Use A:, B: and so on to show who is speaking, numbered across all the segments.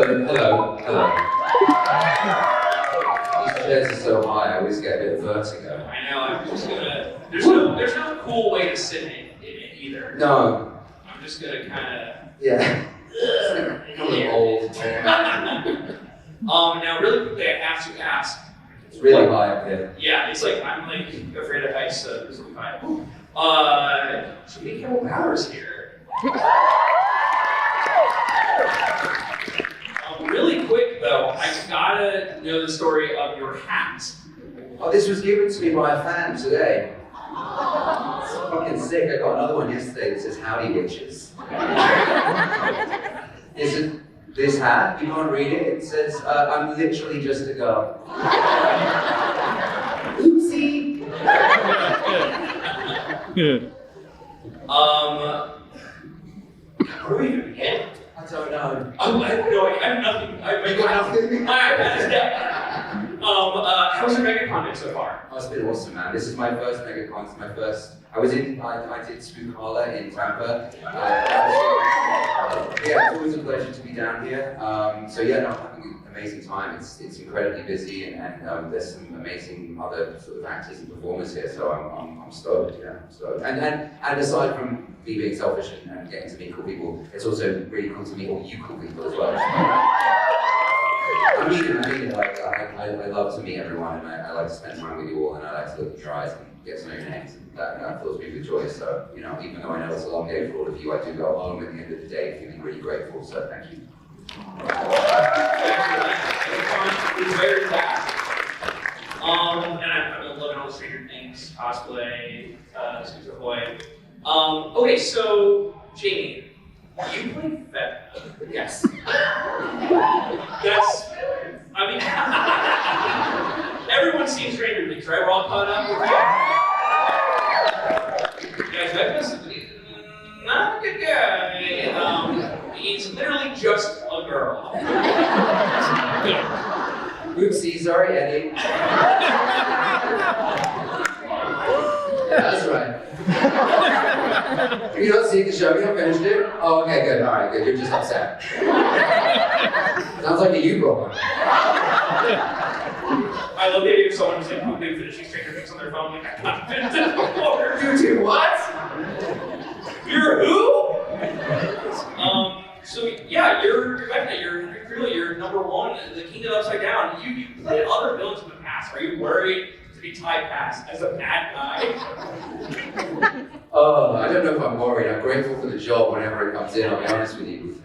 A: Hello. These chairs are so high, I always get a bit of vertigo.
B: I know, I'm just gonna... There's no cool way to sit in it either.
A: No.
B: I'm just gonna kinda...
A: Yeah. I'm a little old.
B: Now really quickly, I have to ask.
A: It's really high up here.
B: Yeah, it's like, I'm like afraid of heights, so this will be fine. So many Campbell powers here. Really quick though, I gotta know the story of your hat.
A: Oh, this was given to me by a fan today. It's fucking sick. I got another one yesterday that says "Howdy Witches." This hat, you can't read it. It says, "I'm literally just a girl." Oopsie.
B: Where do we even begin?
A: I don't know.
B: I have no idea. I have nothing.
A: You got nothing?
B: My iPad is dead. How's your Megacon been so far?
A: Oh, it's been awesome, man. This is my first Megacon. It's my first. I did Spookala in Tampa. Yeah, it's always a pleasure to be down here. So yeah, no, I'm having an amazing time. It's incredibly busy, and there's some amazing other sort of actors and performers here. So I'm stoked. Yeah, so and aside from me being selfish and getting to meet cool people, it's also really cool to meet all you cool people as well. I mean it. Like I love to meet everyone, and I like to spend time with you all, and I like to look in your eyes and get to know your names. That fills me with joy. So, you know, even though I know it's a long day for all of you, I do go home at the end of the day feeling really grateful. So, thank you.
B: It's very fast. And I'm loving all the Stranger Things cosplay, Suits Ahoy. Okay, so Jamie, you play Vecna.
A: Yes.
B: That's, I mean, everyone's seen Stranger Things, right? We're all caught up with you. Guys, Vecna's not a good guy. He's literally just a girl.
A: Oopsie, sorry, Eddie. That's right. You not seen the show? You not finished it? Oh, okay, good. All right, good. You're just upset. Sounds like a you problem.
B: I love the idea of someone who's like quickly finishing Stranger Things on their phone, like, I can't finish this before.
A: You do what?
B: You're who? So yeah, you're Vecna, you're number one, the king of Upside Down. You played other villains in the past. Are you worried to be typecast as a bad guy?
A: Oh, I don't know if I'm worried. I'm grateful for the job whenever it comes in, I'll be honest with you.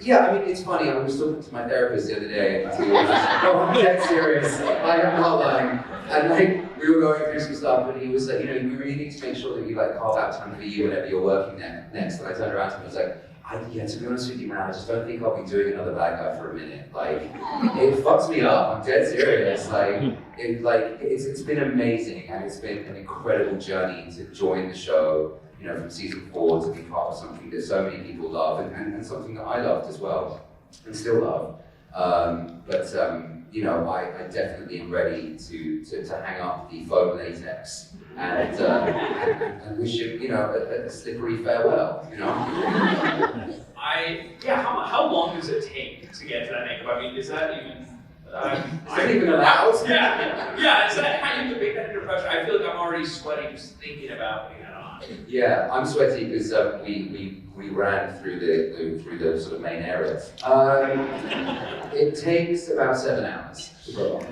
A: Yeah, I mean, it's funny. I was talking to my therapist the other day, and we were like, no, I'm dead serious. I am not lying. And like, we were going through some stuff, and he was like, you know, you really need to make sure that you like carve out time for you whenever you're working next. And I turned around to him and was like, yeah, to be honest with you, man, I just don't think I'll be doing another bad guy for a minute. Like, it fucks me up. I'm dead serious. It's been amazing, and it's been an incredible journey to join the show. You know, from season 4 to be part of something that so many people love, and something that I loved as well, and still love. You know, I definitely am ready to hang up the foam latex and wish him, you know, a slippery farewell, you know?
B: How long does it take to get to that makeup? I mean, is that even...
A: is that even allowed?
B: Yeah, is that how you can make that impression? I feel like I'm already sweating just thinking about putting that on.
A: Yeah, I'm sweaty because we ran through the sort of main areas. It takes about 7 hours to put on.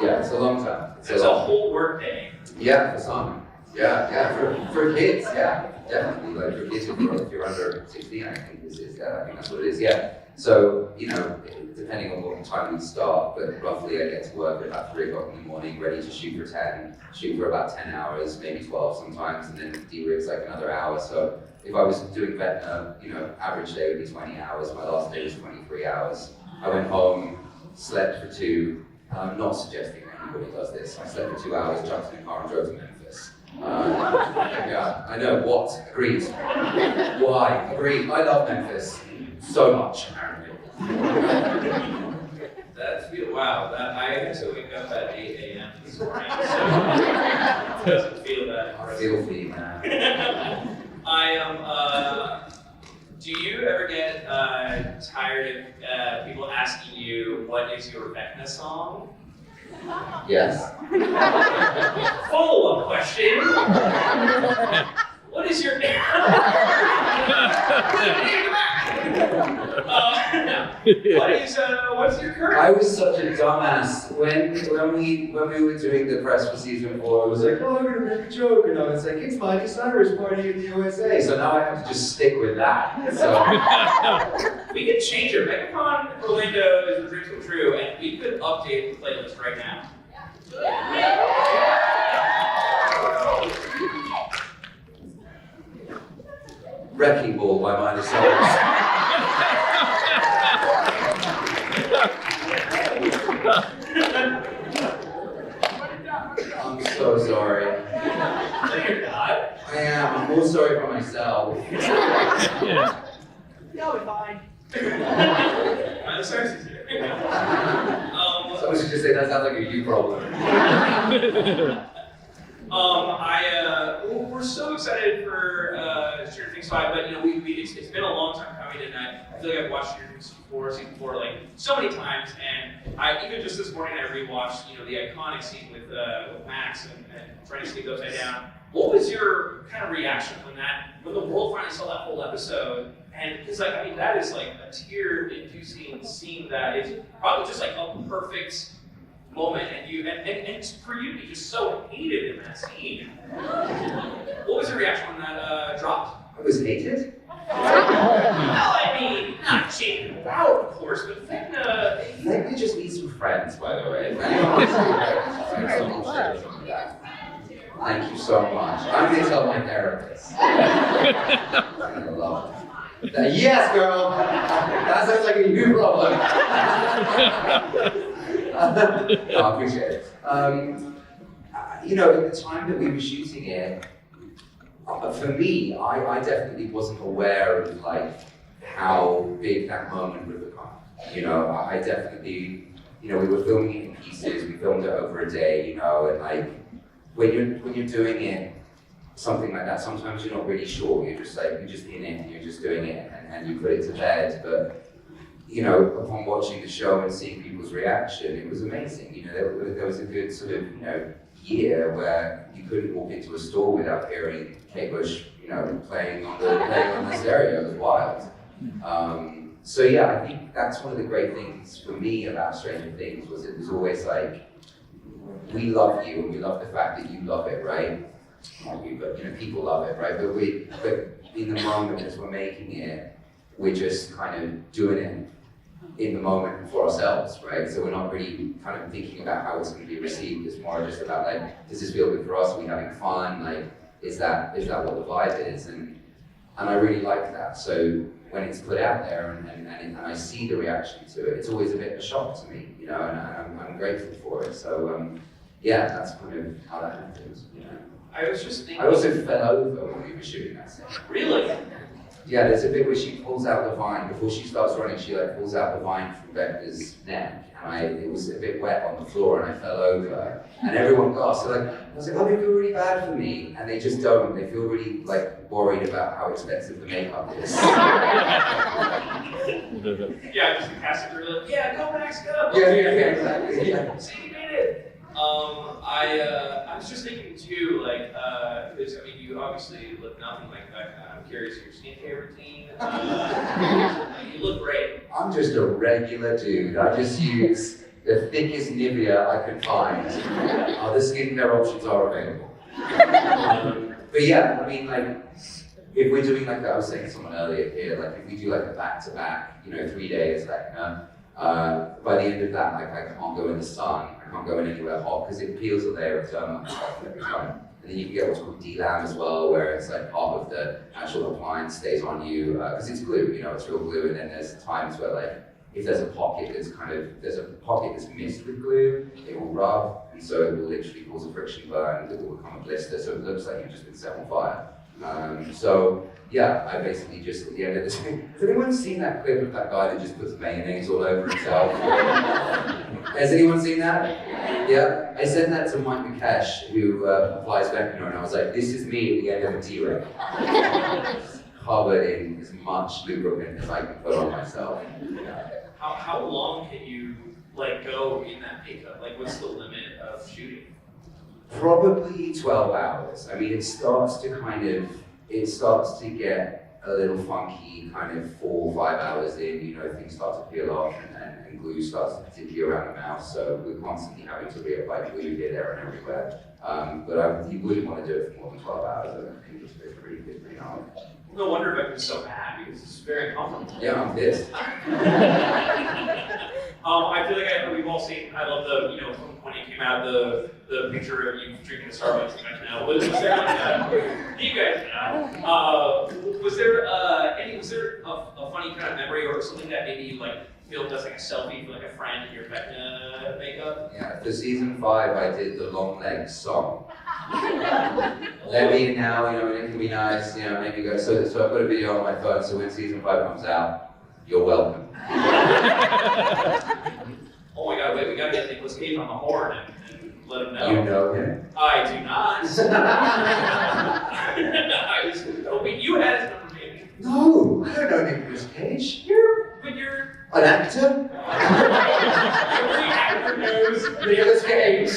A: Yeah, it's a long time.
B: It's a whole work day.
A: Yeah, for some. Yeah, for kids, yeah, definitely. Like for kids, if you're under 16, I think this is. I think that's what it is. Yeah. So, you know, depending on what time we start, but roughly I get to work at about 3 o'clock in the morning, ready to shoot for 10, shoot for about 10 hours, maybe 12 sometimes, and then D-rig's like another hour. So if I was doing Vecna, you know, average day would be 20 hours. My last day was 23 hours. I went home, slept for 2. I'm not suggesting that anybody does this. I slept for 2 hours, jumped in a car and drove to Memphis. Yeah, I know, what? Agreed. Why? Agreed. I love Memphis so much, apparently.
B: Wow, I had to wake up at 8 a.m. this morning, so it doesn't feel that
A: I feel for you, man.
B: Do you ever get tired of
A: Yes.
B: Follow-up question. What is your name? What's your current?
A: I was such a dumbass when we were doing the press for season 4. I was like, oh, I'm gonna make a joke, and I was like, it's Miley Cyrus party in the USA. So now I have to just stick with that. So
B: we could change it. Megacon Orlando is the dreams come true, and we could update the playlist right now.
A: Wrecking Ball by Miley Cyrus. I'm so sorry.
B: No, you're not.
A: I am. I'm more sorry for myself.
C: You'll be fine.
B: Miley Cyrus is here.
A: Someone should just say that sounds like a you problem.
B: We're so excited for Stranger Things 5, but it's been a long time coming, and I feel like I've watched Stranger Things 4, season 4, like so many times, and even just this morning I rewatched, the iconic scene with Max and trying to sneak upside down. What was your kind of reaction when the world finally saw that whole episode? And it's like, that is like a tear-inducing scene that is probably just like a perfect moment, and for you to be just so hated in that scene. What was your reaction when that dropped?
A: I was hated?
B: Well, not shaking about, of course, but Vecna.
A: Vecna just needs some friends, by the way. If anyone wants to share some of that. Thank you so much. I'm going to tell my therapist. I love it. Yes, girl! That sounds like a you problem. I appreciate it. At the time that we were shooting it, for me, I definitely wasn't aware of how big that moment would become. I definitely, we were filming it in pieces. We filmed it over a day, and when you're doing it, something like that, sometimes you're not really sure. You're just in it, and you're just doing it, and you put it to bed. But upon watching the show and seeing people's reaction, it was amazing. There was a good sort of, year where you couldn't walk into a store without hearing Kate Bush, playing on the stereo. It was wild. So yeah, I think that's one of the great things for me about Stranger Things was it was always like, we love you and we love the fact that you love it, right? Not you, but people love it, right? But in the moment as we're making it, we're just kind of doing it in the moment for ourselves, right? So we're not really kind of thinking about how it's going to be received. It's more just about does this feel good for us? Are we having fun? Is that what the vibe is? And I really like that. So when it's put out there and I see the reaction to it, it's always a bit of a shock to me, and I'm grateful for it. So yeah, that's kind of how that happens.
B: I was just thinking.
A: I also fell over when we were shooting that scene.
B: Really?
A: Yeah, there's a bit where she pulls out the vine. Before she starts running, she pulls out the vine from Vecna's neck. And it was a bit wet on the floor and I fell over. And everyone gasped. So I was like, oh, they feel really bad for me. And they just don't. They feel really worried about how expensive the makeup is.
B: Yeah, just the casting crew like, yeah, go Max, go.
A: Yeah, exactly. Yeah.
B: See, you did it. I was just thinking too, because you obviously look nothing like Vecna. I'm curious your skincare routine. You look great.
A: I'm just a regular dude. I just use the thickest Nivea I can find. Other skincare options are available. But yeah, if we're doing I was saying to someone earlier here, if we do a back-to-back, 3 days, Vecna, by the end of that, I can't go in the sun. I can't go in anywhere hot because it peels a layer of dermal every time. And then you can get what's called DLAM as well, where it's part of the actual appliance stays on you because it's glue, it's real glue. And then there's times where if there's a pocket that's missed with glue, it will rub, and so it will literally cause a friction burn that will become a blister. So it looks like you've just been set on fire. So yeah, I basically just at the end of this thing. Has anyone seen that clip of that guy that just puts mayonnaise all over himself? Has anyone seen that? Yeah, I sent that to Mike Mikesh, who applies Vecna, and I was like, this is me at the end of a T-Rex. Covered in as much lubricant as I can put on myself.
B: How long can you like go in that makeup? Like, what's the limit of shooting?
A: Probably 12 hours. I mean, it starts to get a little funky kind of 4 or 5 hours in, you know, things start to peel off and glue starts to particularly around the mouth, so we're constantly having to reapply glue here, there, and everywhere. But you wouldn't want to do it for more than 12 hours, I don't think it's pretty hard.
B: No wonder Vecna's so bad, because it's very uncomfortable.
A: Yeah, I'm pissed.
B: I feel like we've all seen, I love the, you know, when it came out, the picture of you drinking a Starbucks in Vecna. Was there like you guys know, was there a funny kind of memory or something that maybe you like filmed as like a selfie for like a friend in your Vecna makeup?
A: Yeah, for season 5 I did the long legs song. Let me now, you know, it can be nice, you know, maybe go. So I put a video on my phone, so when season 5 comes out, you're welcome.
B: Oh my god, wait, we gotta get Nicolas Cage on the horn and let him know.
A: You know him?
B: I do not. I was hoping you had his number, maybe.
A: No, I don't know Nicolas Cage.
B: But you're
A: An actor?
B: every actor knows
A: Nicolas Cage.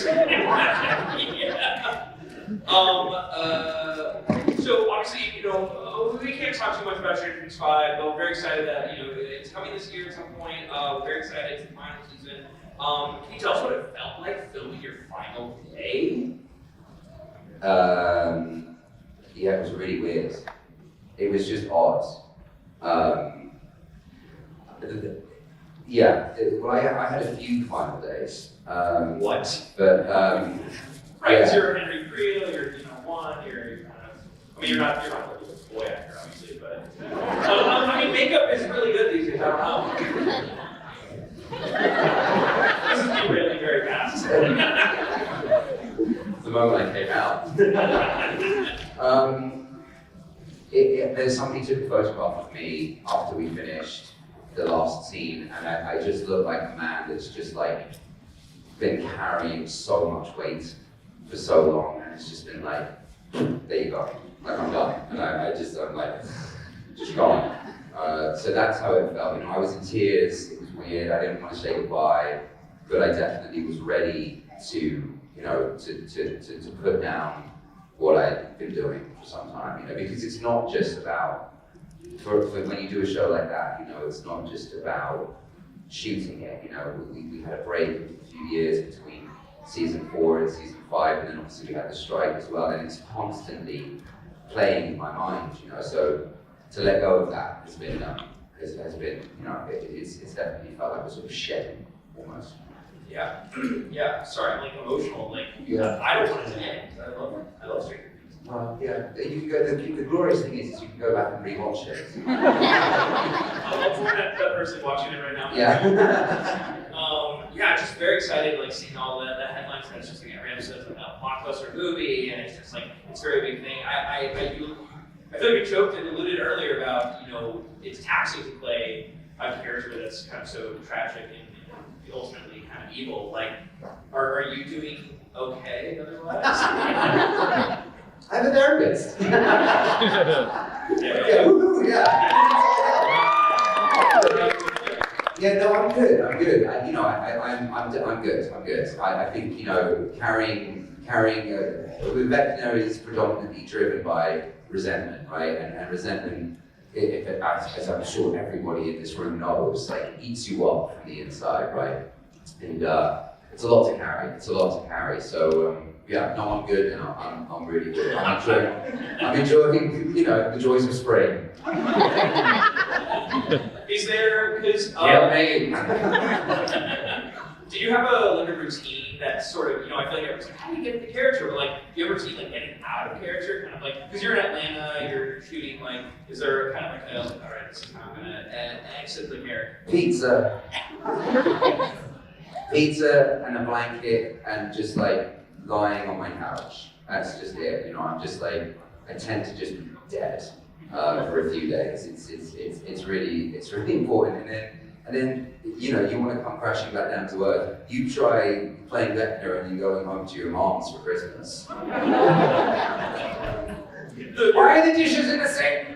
B: So obviously, you know, we can't talk too much about Stranger Things 5, but we're very excited that, you know, it's coming this year at some point. We're very excited it's the final season. Can you tell us what it felt like filming your final day?
A: Yeah, it was really weird. It was just odd. Well, I had a few final days.
B: What?
A: But
B: Right, because
A: yeah.
B: you're Henry Creel, you're, you know, one, you're kind of, I mean, you're not like a boy actor, obviously, but, I mean, makeup is really good these days, I don't know. This is really very fast.
A: The moment I came out. There's somebody took a photograph of me after we finished the last scene, and I just look like a man that's just like been carrying so much weight for so long, and it's just been like, there you go, like I'm done, and I'm like, just gone. So that's how it felt. You know, I was in tears. It was weird. I didn't want to say goodbye, but I definitely was ready to, you know, to put down what I'd been doing for some time. You know, because it's not just about for when you do a show like that. You know, it's not just about shooting it. You know, we had a break of a few years between season 4 and season 5, and then obviously we had the strike as well, and it's constantly playing in my mind. You know, so to let go of that has been, has been, you know, it's definitely felt like a sort of shedding almost.
B: Yeah, yeah. Sorry, I'm like emotional. Like,
A: Yeah.
B: I don't want it to end. I love Stranger Things.
A: Yeah, you can go. The glorious thing is you can go back and rewatch it.
B: I'll point at that person watching it right now.
A: Yeah.
B: Yeah, just very excited, like seeing all the headlines that it's just like every episode's like a blockbuster movie, and it's just like it's a very big thing. I feel like we joked and alluded earlier about, you know, it's taxing to play a character that's kind of so tragic and ultimately kind of evil. Like, are you doing okay otherwise?
A: I'm a therapist.
B: Yeah.
A: Woo-hoo, yeah. Yeah, no, I'm good. I'm good. I'm good. I'm good. I think, you know, carrying with Vecna is predominantly driven by resentment, right? And resentment, as I'm sure everybody in this room knows, like eats you up from the inside, right? And it's a lot to carry. So yeah, no, I'm good, and I'm really good. I'm enjoying, you know, the joys of spring.
B: Is there, because do you have a like a routine that's sort of, you know, I feel like everyone's like, how do you get in the character? But like, do you have a routine like getting out of character? Kind of like, because you're in Atlanta, you're shooting, like, is there kind of like, all right, this is how I'm gonna exit the character?
A: Pizza and a blanket and just like lying on my couch. That's just it. You know, I'm just like, I tend to just be dead for a few days. It's really important. And then you know, you want to come crashing back down to earth. You try playing Vecna and you're going home to your mom's for Christmas. Why are the dishes in the sink?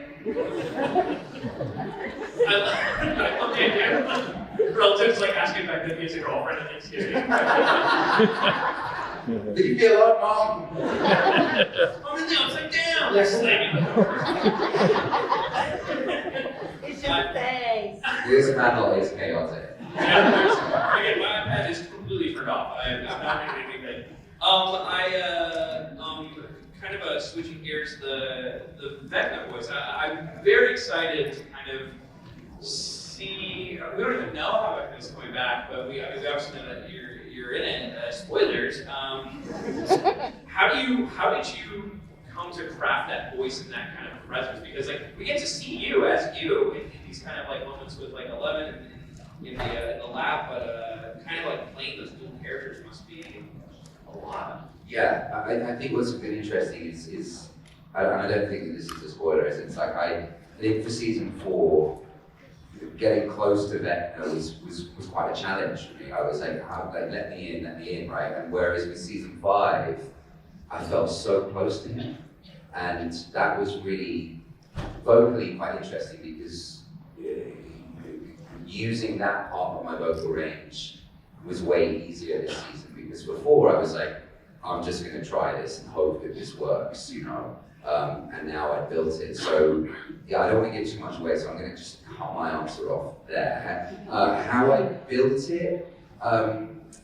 B: relatives like asking back then he has a girlfriend at Thanksgiving.
A: Did you feel alone, Mom?
B: I'm in the upside down. They're slamming the
C: It's your face.
A: This panel is chaotic.
B: Again, my iPad is completely turned off. I'm not doing anything good. Kind of switching gears, the Vecna voice. I'm very excited to kind of see. We don't even know how Vecna's coming back, but we obviously know that you're in it. Spoilers. How did you come to craft that voice and that kind of presence? Because like we get to see you as you in these kind of like moments with like 11 in the lab, but kind of like playing those dual characters must be a lot.
A: Yeah, I think what's been interesting is I don't think that this is a spoiler. It's like I think for season 4, getting close to Vecna was quite a challenge for me. I was like, let me in, right? And whereas with season 5, I felt so close to him, and that was really vocally quite interesting because using that part of my vocal range was way easier this season, because before I was like, I'm just going to try this and hope that this works, you know. And now I built it. So yeah, I don't want to give too much away, so I'm going to just cut my answer off there. How I built it?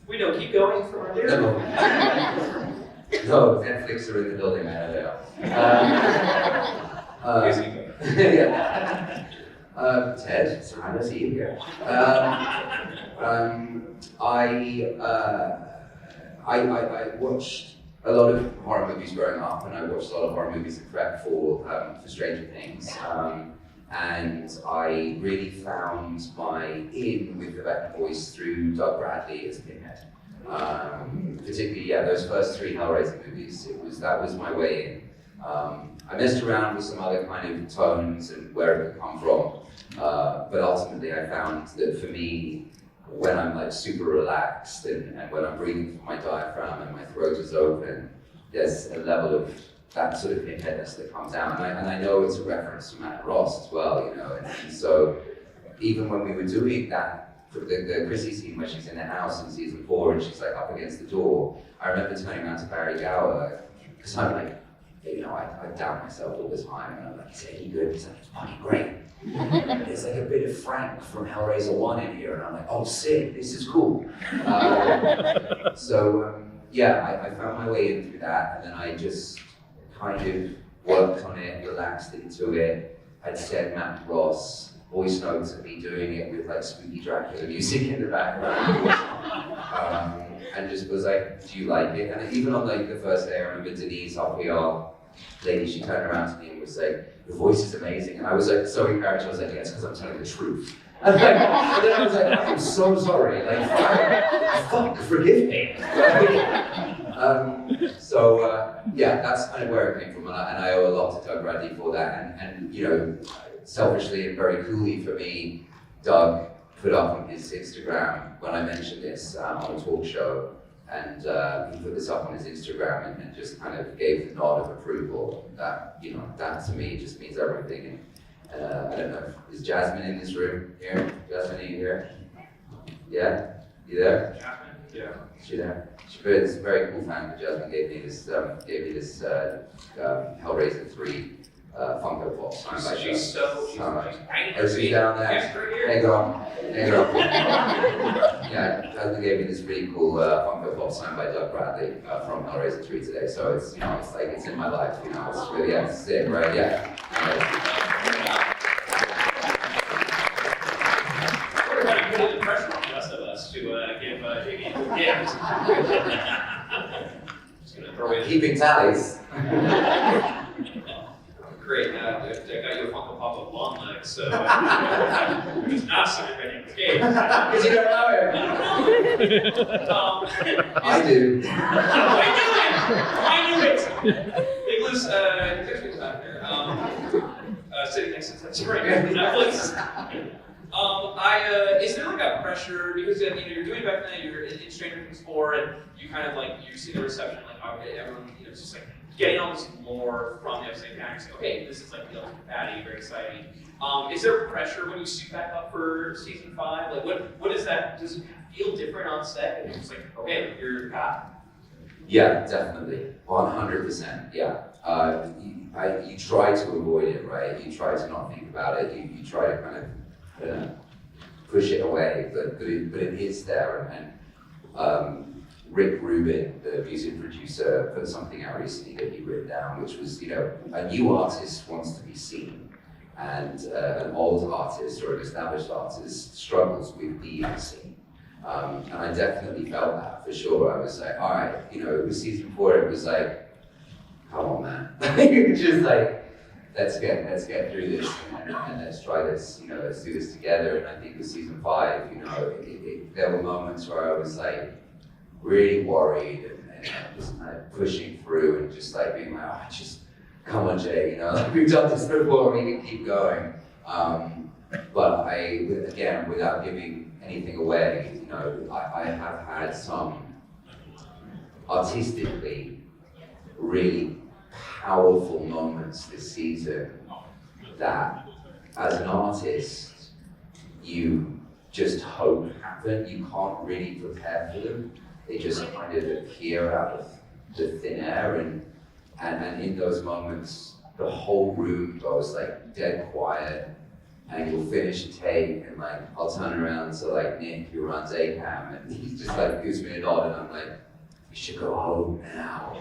B: We know, keep going from our there.
A: No, Netflix are in the building, I know they are. Yeah. Ted, surround us here. I watched a lot of horror movies growing up, and I watched a lot of horror movies in prep for Stranger Things. And I really found my in with the Vecna voice through Doug Bradley as Pinhead. Particularly, yeah, those first 3 Hellraiser movies, that was my way in. I messed around with some other kind of tones and where it could come from, but ultimately I found that for me, when I'm like super relaxed and when I'm breathing through my diaphragm and my throat is open, there's a level of that sort of pinheadness that comes out. And I know it's a reference to Matt Ross as well, you know, and so even when we were doing that, the Chrissy scene where she's in the house in season 4 and she's like up against the door, I remember turning around to Barry Gower, because I'm like, you know, I doubt myself all the time, and I'm like, is it any good? He's like, it's fucking great. There's like a bit of Frank from Hellraiser 1 in here, and I'm like, oh, sick, this is cool. Yeah, I found my way in through that, and then I just kind of worked on it, relaxed into it. I'd said Matt Ross, voice notes of me doing it with like spooky Dracula music in the background. And just was like, do you like it? And even on like the first day, I remember Denise, our PR lady, she turned around to me and was like, your voice is amazing. And I was like so encouraged, I was like, yeah, it's because I'm telling the truth. And then I was like, I'm so sorry, like, fuck, forgive me. Yeah, that's kind of where it came from, and I owe a lot to Doug Bradley for that. And you know, selfishly and very coolly for me, Doug put up on his Instagram when I mentioned this on a talk show, and he put this up on his Instagram and just kind of gave the nod of approval. That, you know, that to me just means everything. And I don't know, is Jasmine in this room here? Jasmine, are you here? Yeah? You there?
B: Jasmine? Yeah.
A: Is she there? It's a very cool fan, but Jasmine gave me this Hellraiser 3 Funko Pop signed by
B: She's
A: she's down there.
B: Yes, right here.
A: Hang on. Yeah, Jasmine gave me this really cool Funko Pop signed by Doug Bradley from Hellraiser 3 today. So it's, you know, it's like it's in my life. You know, it's really, yeah, it's sick, right? Yeah.
B: We're going to put the pressure on the rest of us to give Jamie a good gift. Just going to throw in.
A: Keeping tallies.
B: Great, I got you a Funko Pop of long legs, so it's not signed by Nicolas Cage.
A: Because you don't know him. I do.
B: I knew it! Nicholas, Nicholas out there, sitting next to Netflix. Is there like a pressure, because you know, you're doing Vecna, you're in Stranger Things 4, and you kind of like, you see the reception, like, everyone, you know, it's just like, getting all this lore from the episode and saying, okay, this is like the ultimate patty, very exciting. Is there pressure when you suit back up for season 5? Like, what is that? Does it feel different on set? It's just like, okay, you're
A: Yeah, definitely, 100%. Yeah, you try to avoid it, right? You try to not think about it. You try to kind of, I don't know, push it away, but it is there. And Rick Rubin, the music producer, put something out recently that he wrote down, which was, a new artist wants to be seen, and an old artist or an established artist struggles with being seen. And I definitely felt that for sure. I was like, all right, it was season 4. It was like, come on, man, just like, let's get through this and let's try this. Let's do this together. And I think with season 5, there were moments where I was like really worried and just kind of pushing through and just like being like, oh, just come on, Jay. We've done this before. We can keep going. But again, without giving anything away, I have had some artistically really powerful moments this season that, as an artist, you just hope happen. You can't really prepare for them. They just kind of appear out of the thin air, and in those moments, the whole room goes like dead quiet. And you'll finish a take, and like I'll turn around to like Nick, who runs ACAM, and he just like gives me a nod, and I'm like, "You should go home now.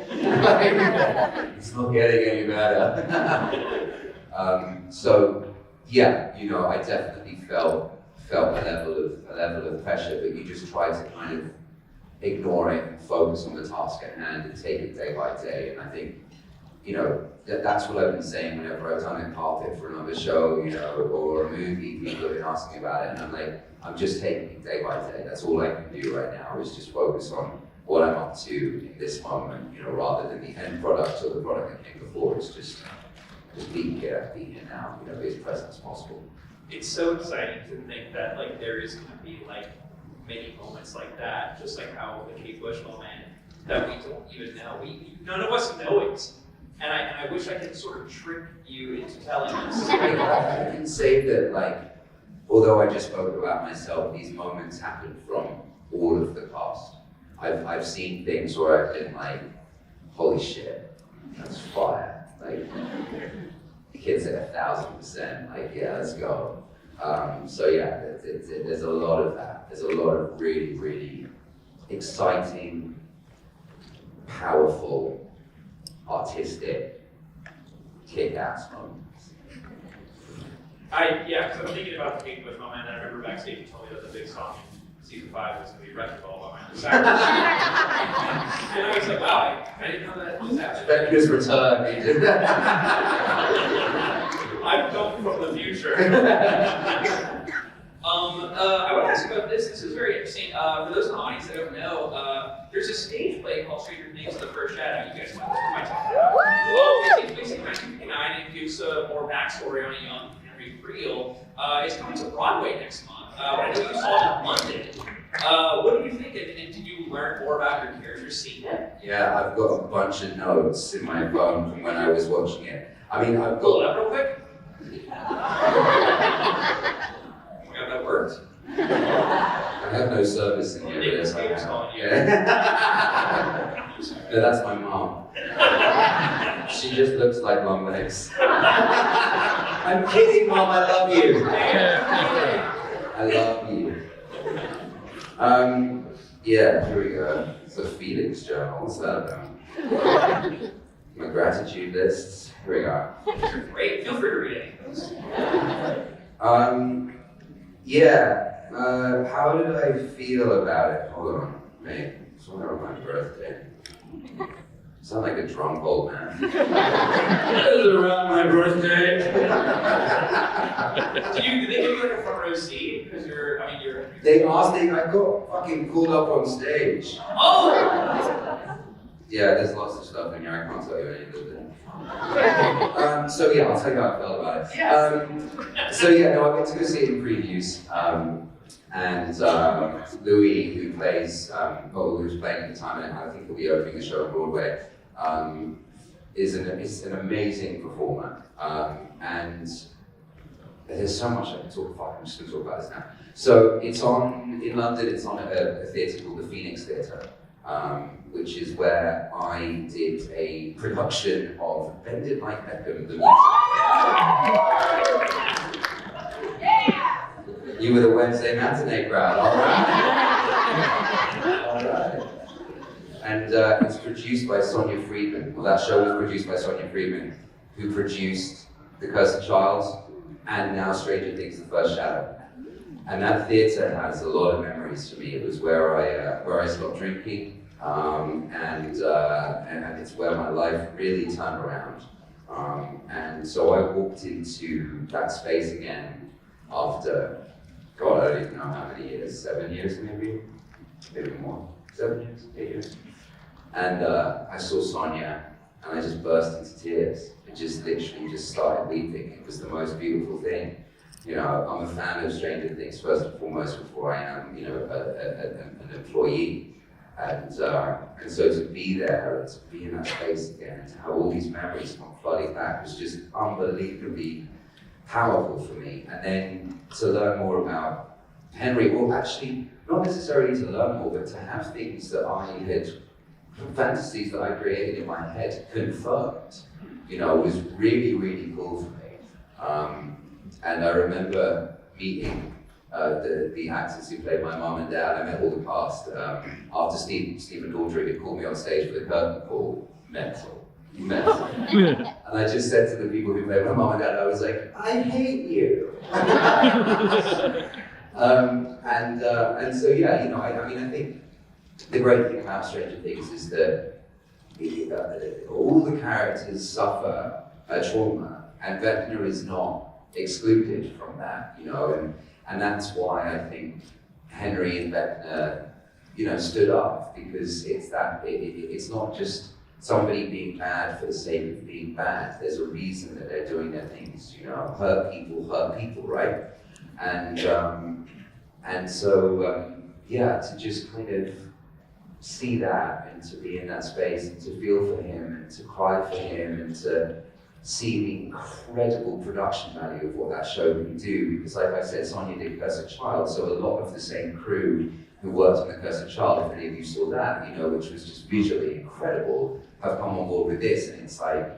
A: It's not getting any better." So yeah, I definitely felt a level of pressure, but you just try to kind of ignore it and focus on the task at hand and take it day by day. And I think, that's what I've been saying whenever I've done a carpet for another show, or a movie. People have been asking about it, and I'm like, I'm just taking it day by day. That's all I can do right now, is just focus on what I'm up to in this moment, rather than the end product or the product that came before. It's just be here now, be as present as possible.
B: It's so exciting to think that like there is going to be like many moments like that, just like how the Kate Bush moment that we don't even know. None of us know it. And I wish I could sort of trick you into telling us.
A: I can say that, like, although I just spoke about myself, these moments happen from all of the cast. I've seen things where I've been like, holy shit, that's fire. Like, the kids at 1,000%, like, yeah, let's go. So yeah, there's a lot of that. There's a lot of really, really exciting, powerful, artistic, kick-ass moments.
B: Because I'm thinking about the Kate Bush moment, and I remember backstage you told me that the big song in season 5 was going to be Wrecking Ball by Miley Cyrus. And I was like, wow, I didn't know that was happening.
A: Vecna's return, he did that.
B: I've come from the future. I want to ask about this. This is very interesting. For those in the audience that don't know, there's a stage play called Stranger Things: The First Shadow. You guys might talk about. It takes place in 1959 and gives more backstory on a young Henry Creel. It's coming to Broadway next month. I know you saw it in London. What do you think? And did you learn more about your characters seeing it?
A: Yeah, I've got a bunch of notes in my phone from when I was watching it. I mean, I've
B: Pull it
A: got.
B: up real quick. That worked.
A: I have no service in here.
B: Nick's game's calling you.
A: No, that's my mom. She just looks like long legs. I'm kidding, Mom. I love you. I love you. Yeah, here we go. It's a Felix journal. What's that about? My gratitude lists. Here we go.
B: Great. Feel free to read it.
A: How did I feel about it? Hold on, mate. It's around my birthday. Sound like a drunk old man. It was around my birthday.
B: Did they give you like a front row seat? Because you're.
A: They asked me, I got fucking called up on stage.
B: Oh!
A: Yeah, there's lots of stuff in here. I can't tell you any of it. So yeah, I'll tell you how I felt about it.
B: Yes.
A: I went to go see it in previews, and Louis, who's playing at the time, and I think he'll be opening the show on Broadway, is an amazing performer, and there's so much I can talk about. I'm just going to talk about this now. So it's on in London. It's on a theatre called the Phoenix Theatre, which is where I did a production of Bend It Like Beckham, the musical. You were the Wednesday matinee crowd, all right. All right. And it's produced by Sonia Friedman. Well, that show was produced by Sonia Friedman, who produced The Cursed Child and now Stranger Things: The First Shadow. And that theatre has a lot of memories for me. It was where I stopped drinking, and it's where my life really turned around. And so I walked into that space again after, God, I don't even know how many years, 7 years maybe more, 7 years, 8 years. And I saw Sonia, and I just burst into tears. I just literally just started weeping. It was the most beautiful thing. You know, I'm a fan of Stranger Things first and foremost before I am, you know, an employee. And so to be there, to be in that space again, and to have all these memories come flooding back was just unbelievably powerful for me. And then to learn more about Henry, well, actually, not necessarily to learn more, but to have things that I had, fantasies that I created in my head confirmed, you know, was really, really cool for me. And I remember meeting the actors who played my mum and dad. I met all the cast. After Stephen Daldry had called me on stage for the curtain call, mental. And I just said to the people who played my mum and dad, I was like, I hate you. And so yeah, you know, I mean, I think the great thing about Stranger Things is that all the characters suffer a trauma, and Vecna is not excluded from that, you know, and that's why I think Henry and Vecna, you know, stood up, because it's that it's not just somebody being bad for the sake of being bad. There's a reason that they're doing their things, you know. Hurt people, right? And so yeah, to just kind of see that and to be in that space and to feel for him and to cry for him and to see the incredible production value of what that show can do, because like I said, Sonia did Cursed Child, so a lot of the same crew who worked on The Cursed Child, if any of you saw that, you know, which was just visually incredible, have come on board with this, and it's like,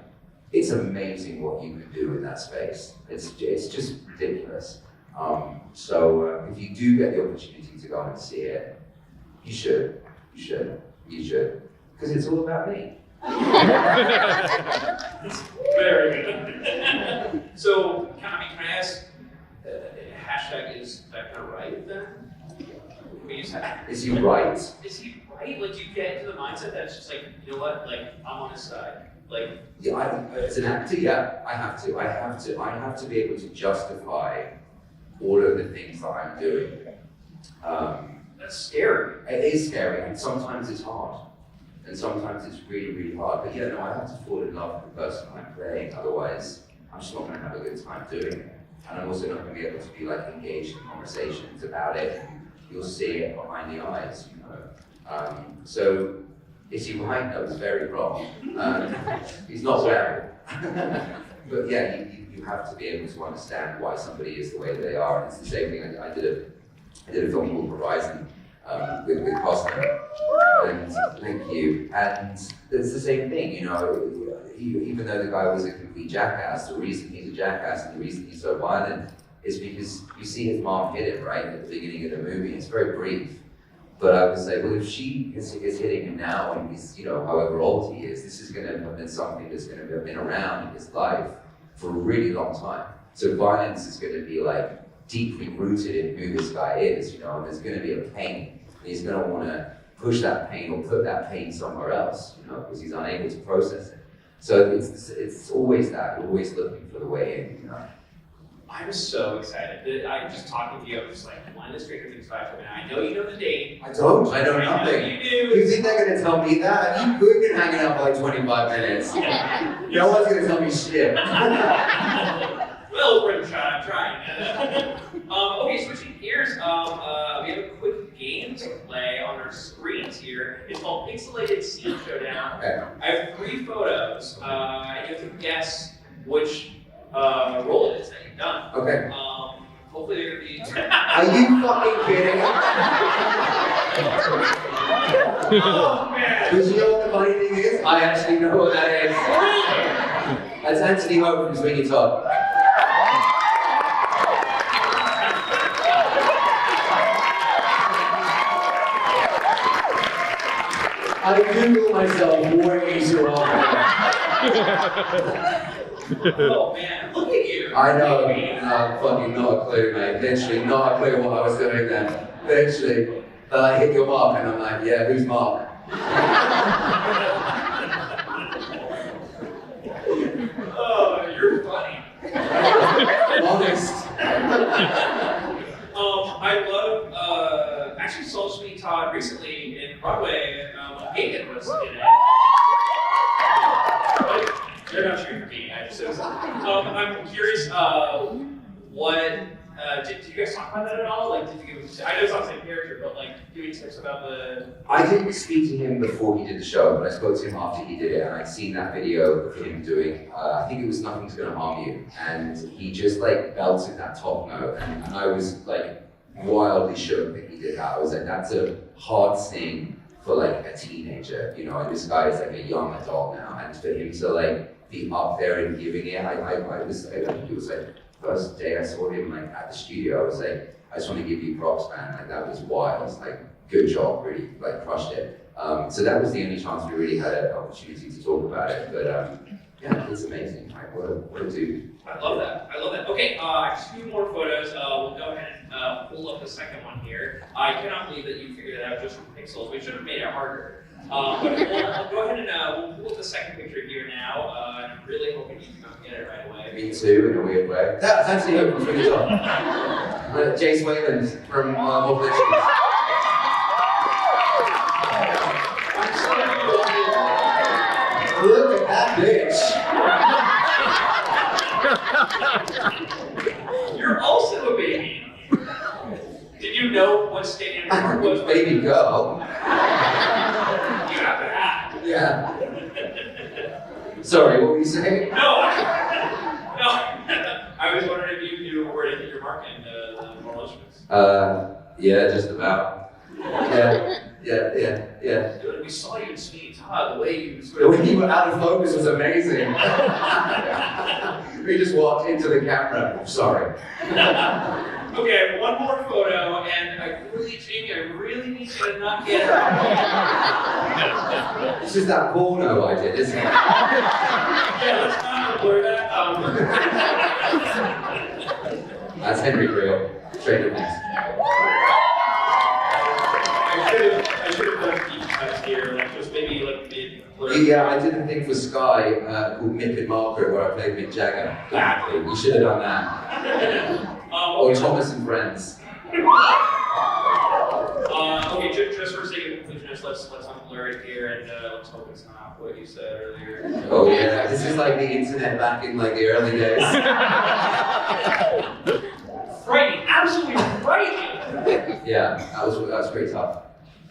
A: it's amazing what you can do in that space. It's just ridiculous. So if you do get the opportunity to go and see it, you should, because it's all about me.
B: Very good. So, can I ask, hashtag is Vecna right then?
A: Is he right?
B: Is he right? Like, do you get into the mindset that it's just like, you know what, like, I'm on his side? Like,
A: yeah, as an actor, yeah, I have to be able to justify all of the things that I'm doing.
B: that's scary.
A: It is scary, and sometimes it's hard. And sometimes it's really, really hard. But yeah, no, I have to fall in love with the person I'm playing, otherwise I'm just not going to have a good time doing it. And I'm also not going to be able to be like engaged in conversations about it. You'll see it behind the eyes, you know. So is he right? No, it's very wrong. He's not wearing. But yeah, you have to be able to understand why somebody is the way they are. And it's the same thing. I did a film called Horizon with Costa. And thank you. And it's the same thing, you know. Even though the guy was a complete jackass, the reason he's a jackass and the reason he's so violent is because you see his mom hit him, right, at the beginning of the movie. It's very brief. But I was like, well, if she is hitting him now and he's, you know, however old he is, this is going to have been something that's going to have been around in his life for a really long time. So violence is going to be like deeply rooted in who this guy is, you know, and there's going to be a pain. And he's going to want to push that pain or put that pain somewhere else, you know, because he's unable to process it. So it's always that, you're always looking for the way in, you know.
B: I'm so excited. I'm just talking to you, I'm just like, when is Stranger Things 5 coming out? I know you know the date.
A: I know nothing.
B: I know you do.
A: You think they're going to tell me that? We've been hanging out for like 25 minutes. No one's going to tell me shit.
B: Well, we're trying. Okay, switching gears, we have a quick game to play on our screens here. It's called Pixelated Scene Showdown.
A: Okay.
B: I have 3 photos. done.
A: Okay.
B: Hopefully they're gonna be.
A: Are you fucking kidding?
B: Oh man!
A: Because you know what the funny thing is? I actually know what that is. That's Anthony Ho from Sweeney Todd. I Google myself way too often.
B: Oh man, look at you!
A: I know, fucking not a clue, mate. Literally, not a clue what I was doing then. Literally, I hit your mark and I'm like, yeah, who's Mark?
B: Oh, you're funny.
A: Honest.
B: I love, actually saw Sweeney Todd recently in Broadway, when Megacon was in it. They're not shooting for me, I just said something. I'm curious, did you guys talk about that at all? Like, did you give, I know it's not the same character, but like, give me tips about the...
A: I didn't speak to him before he did the show, but I spoke to him after he did it, and I'd seen that video of him doing, I think it was Nothing's Gonna Harm You, and he just like belted that top note, and I was like wildly shook that he did that. I was like, that's a hard thing for like a teenager, you know, and this guy is like a young adult now, and for him to like be up there and giving it, I think it was like, first day I saw him like at the studio, I was like, I just want to give you props, man. Like that was wild. Like good job, really like crushed it. So that was the only chance we really had an opportunity to talk about it. But yeah, it's amazing. Like what a dude.
B: I love that. I love that. Okay, 2 more photos. We'll go ahead and pull up the second one here. I cannot believe that you figured it out just from pixels. We should have made it harder. But we'll go ahead and we'll pull up the second picture here now. And I'm really hoping you can get it right away.
A: Me too, in a weird way. That's actually open from the top. Jace Wayland from Old Brick Road. Look at that bitch.
B: You're also a baby. Did you know what stadium it was?
A: Baby girl.
B: You got that.
A: Yeah. Sorry, what were you saying?
B: No. I was wondering if you knew where to hit your mark in the moral instruments.
A: Yeah, just about. Yeah.
B: Dude, we saw you in Sweeney Todd, the way you sort
A: The
B: of...
A: way you were out of focus was amazing. We just walked into the camera. Sorry.
B: Okay, one more photo, and Jamie, I really need you to not get it.
A: It's just that porno I did, isn't it?
B: Yeah, let's not blur that.
A: That's Henry Creel. Straight up next.
B: I should have done deep cuts here, like just maybe like mid blur.
A: Yeah, I did a thing for Sky called Mick and Margaret where I played Mick Jagger. Exactly. You should have done that. Or Thomas and Friends.
B: Okay, just for sake of completeness, let's unblur it here and let's hope it's not what you said earlier.
A: Oh yeah, this is like the internet back in like the early days.
B: Frightening, absolutely frightening.
A: Yeah, that was pretty tough.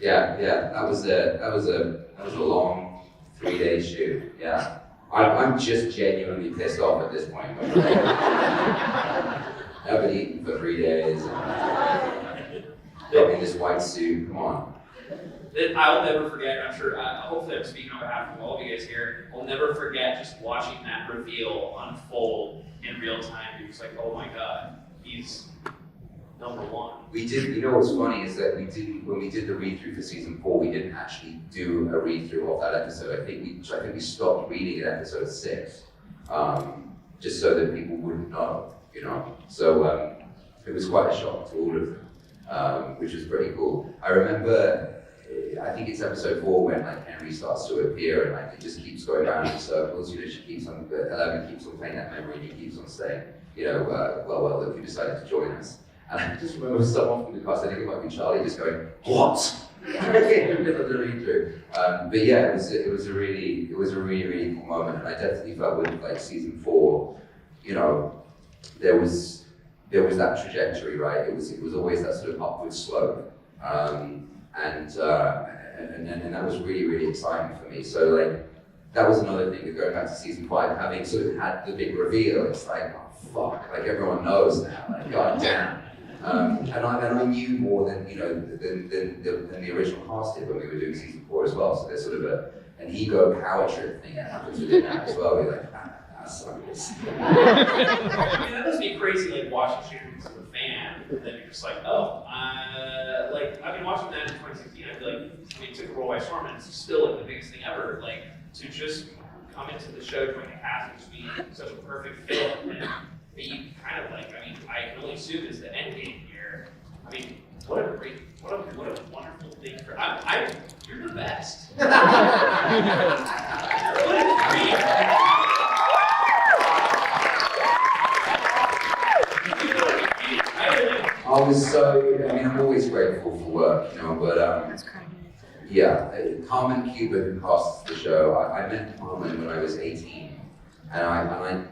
A: Yeah, that was a long 3-day shoot. Yeah, I'm just genuinely pissed off at this point. I haven't eaten for 3 days. Got me this white suit. Come on.
B: I'll never forget. I'm sure. Hopefully, I'm speaking on behalf of all of you guys here. I'll never forget just watching that reveal unfold in real time. You're just like, oh my god, he's #1.
A: We did, you know what's funny is that when we did the read-through for season 4, we didn't actually do a read-through of that episode. I think we stopped reading at episode 6, just so that people wouldn't know, you know. So it was quite a shock to all of them, which was pretty cool. I remember, I think it's episode 4 when like Henry starts to appear and like it just keeps going around in circles. You know, she keeps on, Eleven keeps on playing that memory and he keeps on saying, you know, well, look, you decided to join us. And I just remember someone from the cast, I think it might be Charlie, just going, what? In the middle of the read-through. But yeah, it was a really cool moment, and I definitely felt with like season 4, you know, there was that trajectory, right? It was always that sort of upward slope, and that was really exciting for me. So like that was another thing. Going back to season 5, having sort of had the big reveal, it's like, oh fuck, like everyone knows now, like god damn. And I knew more than than the original cast did when we were doing season 4 as well. So there's sort of an ego power trip thing that happens within that as well. We're like, suckers.
B: I mean, that must be crazy, like watching Shooter as a fan. Then you're just like, oh, like I've been watching that in 2016. I feel like it took a role by storm, and it's still like the biggest thing ever. Like to just come into the show, join the cast, and just be such a perfect fit, and be kind of like, I mean, I can only assume is the end game here. I mean, what a wonderful thing for. You're the best. What a dream.
A: I'm always grateful for work, but yeah, Carmen Cuba, who casts the show, I met Carmen when I was 18, and I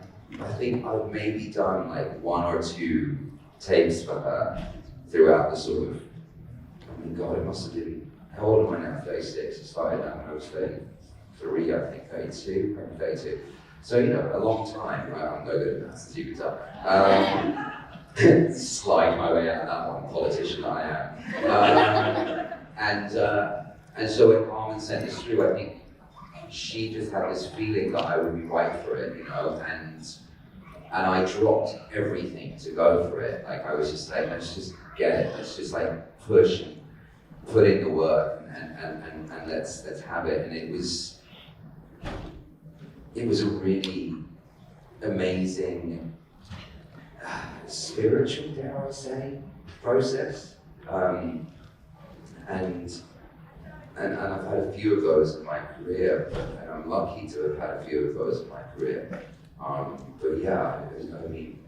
A: think I've maybe done like 1 or 2 tapes for her throughout the sort of, I mean, God, it must have been, how old am I now? 36, I started that when I was 33, I think, 32, I'm 32. So, a long time. I'm no good at maths, as you can tell. Slide my way out of that one, politician I am. And so when Carmen sent this through, I think she just had this feeling that I would be right for it, and I dropped everything to go for it. Like I was just like, let's just get it, let's just like push and put in the work and let's have it. And it was a really amazing spiritual, dare I say, process. And I've had a few of those in my career, and I'm lucky to have had a few of those in my career. But yeah, I mean,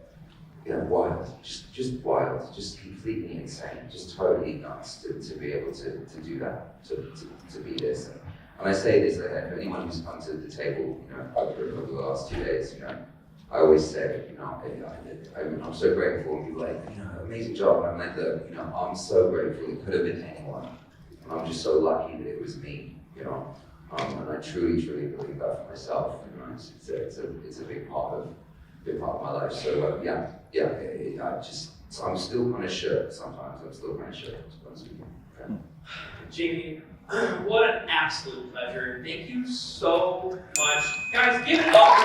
A: wild, just wild, just completely insane, just totally nuts to be able to do that, to be this. And I say this, like, anyone who's come to the table, over the last 2 days, I always say, I'm so grateful, and people are like, amazing job. And I'm like, look, I'm so grateful. It could have been anyone. And I'm just so lucky that it was me, and I truly believe that for myself. It's a big part of my life. So I'm still kind of shook sometimes. I'm still kind of shook. Okay.
B: Jamie, what an absolute pleasure. Thank you so much. Guys, give it up.